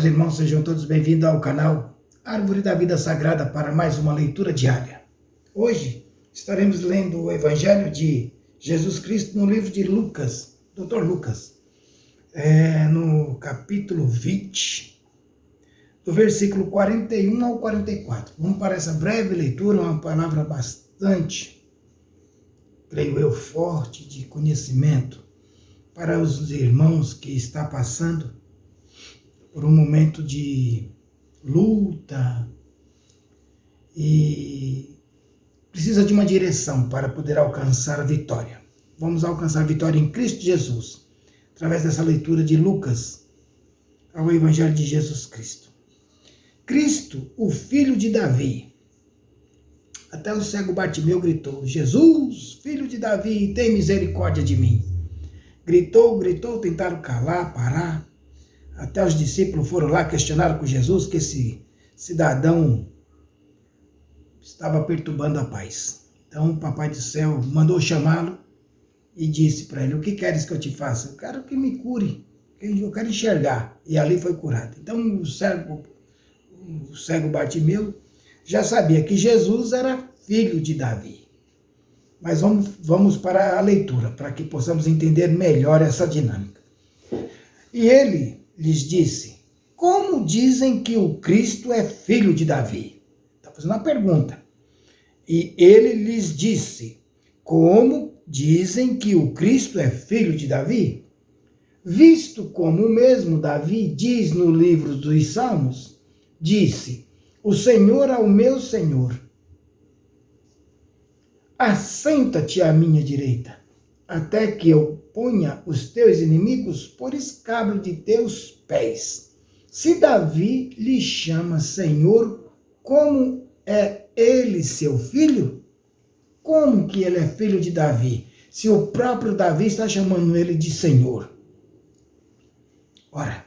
irmãos, sejam todos bem-vindos ao canal Árvore da Vida Sagrada para mais uma leitura diária. Hoje estaremos lendo o Evangelho de Jesus Cristo no livro de Lucas, Dr. Lucas, no capítulo 20, do versículo 41 ao 44. Vamos para essa breve leitura, uma palavra bastante, creio eu, forte de conhecimento para os irmãos que está passando por um momento de luta e precisa de uma direção para poder alcançar a vitória. Vamos alcançar a vitória em Cristo Jesus, através dessa leitura de Lucas ao Evangelho de Jesus Cristo. Cristo, o filho de Davi. Até o cego Bartimeu gritou: Jesus, filho de Davi, tem misericórdia de mim. Gritou, tentaram calar, parar. Até os discípulos foram lá, questionaram com Jesus que esse cidadão estava perturbando a paz. Então o Papai do Céu mandou chamá-lo e disse para ele: o que queres que eu te faça? Eu quero que me cure, eu quero enxergar. E ali foi curado. Então o cego Bartimeu já sabia que Jesus era filho de Davi. Mas vamos para a leitura, para que possamos entender melhor essa dinâmica. E ele lhes disse: como dizem que o Cristo é filho de Davi? Está fazendo uma pergunta. E ele lhes disse: como dizem que o Cristo é filho de Davi? Visto como o mesmo Davi diz no livro dos Salmos, disse: o Senhor ao meu Senhor: assenta-te à minha direita, até que eu ponha os teus inimigos por escabro de teus pés. Se Davi lhe chama Senhor, como é ele seu filho? Como que ele é filho de Davi, se o próprio Davi está chamando ele de Senhor? Ora,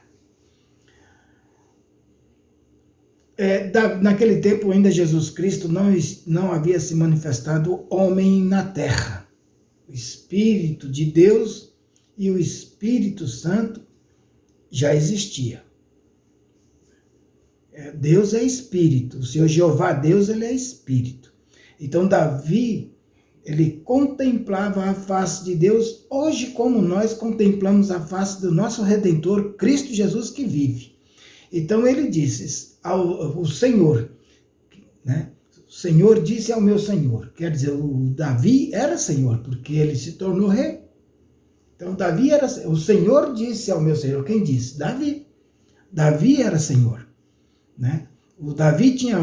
naquele tempo ainda Jesus Cristo não havia se manifestado homem na terra. O Espírito de Deus e o Espírito Santo já existia. Deus é Espírito, o Senhor Jeová Deus, ele é Espírito. Então Davi, ele contemplava a face de Deus, hoje como nós contemplamos a face do nosso Redentor, Cristo Jesus que vive. Então ele disse ao Senhor, né? O Senhor disse ao meu Senhor. Quer dizer, o Davi era Senhor, porque ele se tornou rei. Então Davi era, o Senhor disse ao meu Senhor. Quem disse? Davi. Davi era Senhor, né? O Davi tinha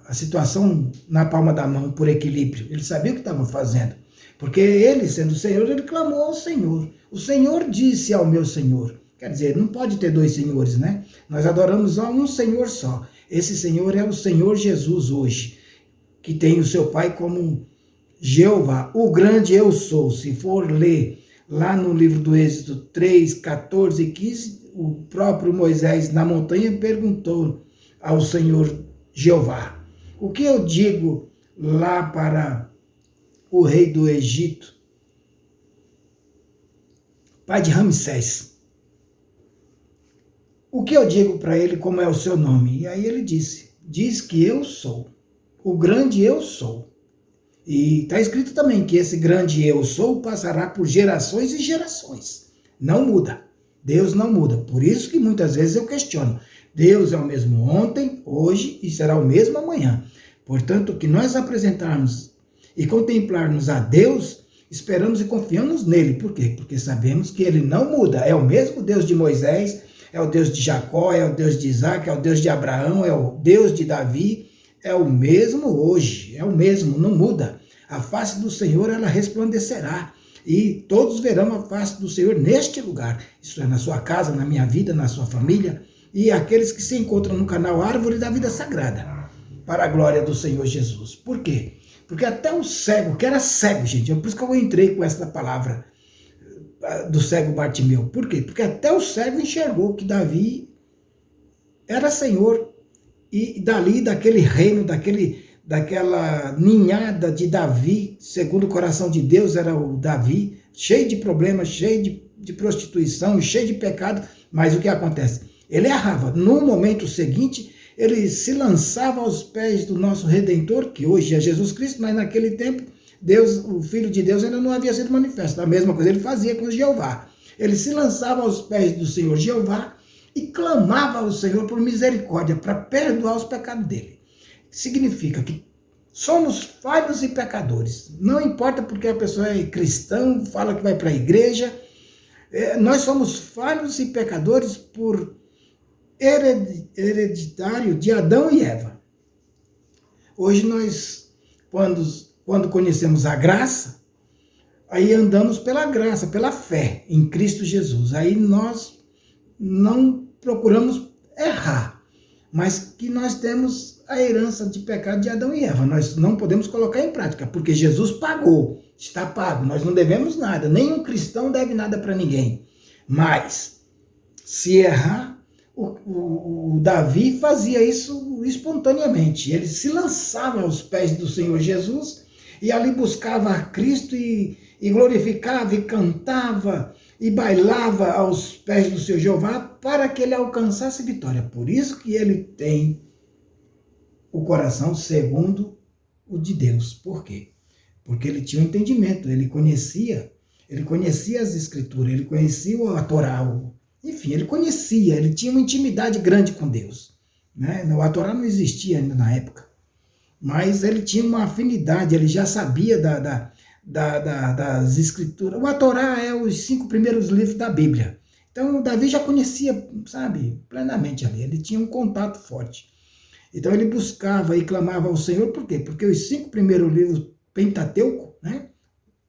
a situação na palma da mão por equilíbrio. Ele sabia o que estava fazendo. Porque ele, sendo Senhor, ele clamou ao Senhor. O Senhor disse ao meu Senhor. Quer dizer, não pode ter dois senhores, né? Nós adoramos a um Senhor só. Esse Senhor é o Senhor Jesus hoje, que tem o seu Pai como Jeová, o grande eu sou. Se for ler lá no livro do Êxodo 3, 14 e 15, o próprio Moisés na montanha perguntou ao Senhor Jeová: o que eu digo lá para o rei do Egito, pai de Ramsés? O que eu digo para ele, como é o seu nome? E aí ele diz que eu sou, o grande eu sou. E está escrito também que esse grande eu sou passará por gerações e gerações. Não muda, Deus não muda. Por isso que muitas vezes eu questiono. Deus é o mesmo ontem, hoje e será o mesmo amanhã. Portanto, que nós apresentarmos e contemplarmos a Deus, esperamos e confiamos nele. Por quê? Porque sabemos que ele não muda. É o mesmo Deus de Moisés, é o Deus de Jacó, é o Deus de Isaac, é o Deus de Abraão, é o Deus de Davi, é o mesmo hoje, é o mesmo, não muda. A face do Senhor, ela resplandecerá, e todos verão a face do Senhor neste lugar. Isso é na sua casa, na minha vida, na sua família, e aqueles que se encontram no canal Árvore da Vida Sagrada, para a glória do Senhor Jesus. Por quê? Porque até o cego, que era cego, gente, é por isso que eu entrei com essa palavra, do cego Bartimeu. Por quê? Porque até o cego enxergou que Davi era Senhor, e dali, daquele reino, daquela ninhada de Davi, segundo o coração de Deus, era o Davi, cheio de problemas, cheio de prostituição, cheio de pecado, mas o que acontece? Ele errava. No momento seguinte, ele se lançava aos pés do nosso Redentor, que hoje é Jesus Cristo, mas naquele tempo, Deus, o Filho de Deus, ainda não havia sido manifesto. A mesma coisa ele fazia com Jeová. Ele se lançava aos pés do Senhor Jeová e clamava ao Senhor por misericórdia, para perdoar os pecados dele. Significa que somos falhos e pecadores. Não importa porque a pessoa é cristã, fala que vai para a igreja. Nós somos falhos e pecadores por hereditário de Adão e Eva. Hoje nós, quando conhecemos a graça, aí andamos pela graça, pela fé em Cristo Jesus. Aí nós não procuramos errar, mas que nós temos a herança de pecado de Adão e Eva. Nós não podemos colocar em prática, porque Jesus pagou, está pago, nós não devemos nada, nenhum cristão deve nada para ninguém. Mas, se errar, o Davi fazia isso espontaneamente. Ele se lançava aos pés do Senhor Jesus e ali buscava a Cristo e glorificava e cantava e bailava aos pés do seu Jeová para que ele alcançasse vitória. Por isso que ele tem o coração segundo o de Deus. Por quê? Porque ele tinha um entendimento, ele conhecia as Escrituras, ele conhecia a Torá, enfim, ele conhecia, ele tinha uma intimidade grande com Deus. Né? A Torá não existia ainda na época, mas ele tinha uma afinidade, ele já sabia das Escrituras. A Torá é os 5 primeiros livros da Bíblia. Então, o Davi já conhecia, sabe, plenamente ali, ele tinha um contato forte. Então, ele buscava e clamava ao Senhor, por quê? Porque os 5 primeiros livros Pentateuco, né?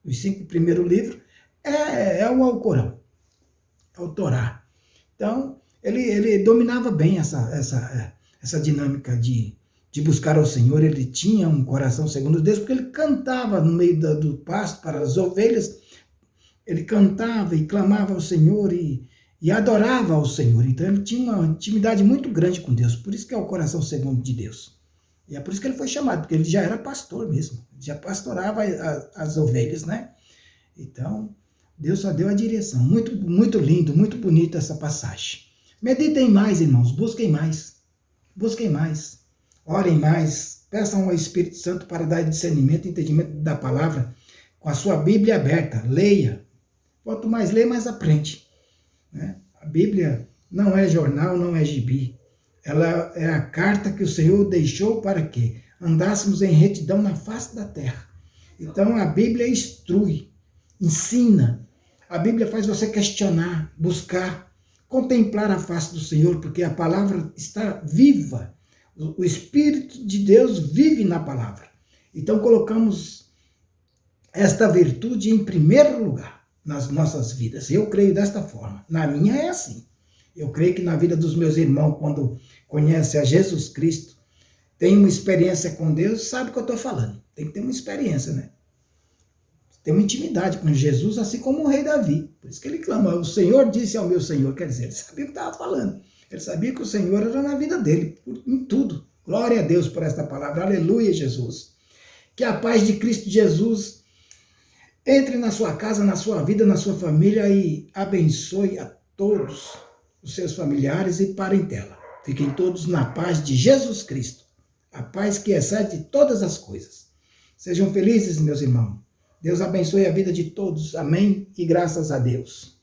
Os 5 primeiros livros, é o Alcorão, é o Torá. Então, ele dominava bem essa dinâmica de buscar ao Senhor. Ele tinha um coração segundo Deus, porque ele cantava no meio do pasto para as ovelhas, ele cantava e clamava ao Senhor e adorava ao Senhor. Então ele tinha uma intimidade muito grande com Deus, por isso que é o coração segundo de Deus. E é por isso que ele foi chamado, porque ele já era pastor mesmo, já pastorava as ovelhas, né? Então, Deus só deu a direção. Muito, muito lindo, muito bonita essa passagem. Meditem mais, irmãos, busquem mais. Busquem mais. Orem mais. Peçam ao Espírito Santo para dar discernimento e entendimento da palavra com a sua Bíblia aberta. Leia. Quanto mais lê, mais aprende. Né? A Bíblia não é jornal, não é gibi. Ela é a carta que o Senhor deixou para que andássemos em retidão na face da terra. Então a Bíblia instrui, ensina. A Bíblia faz você questionar, buscar, contemplar a face do Senhor, porque a palavra está viva. O Espírito de Deus vive na palavra. Então colocamos esta virtude em primeiro lugar nas nossas vidas. Eu creio desta forma. Na minha é assim. Eu creio que na vida dos meus irmãos, quando conhecem a Jesus Cristo, tem uma experiência com Deus, sabe o que eu estou falando. Tem que ter uma experiência, né? Tem uma intimidade com Jesus, assim como o rei Davi. Por isso que ele clama, o Senhor disse ao meu Senhor. Quer dizer, ele sabia o que estava falando. Ele sabia que o Senhor era na vida dele, em tudo. Glória a Deus por esta palavra. Aleluia, Jesus. Que a paz de Cristo Jesus entre na sua casa, na sua vida, na sua família e abençoe a todos os seus familiares e parentela. Fiquem todos na paz de Jesus Cristo. A paz que excede todas as coisas. Sejam felizes, meus irmãos. Deus abençoe a vida de todos. Amém e graças a Deus.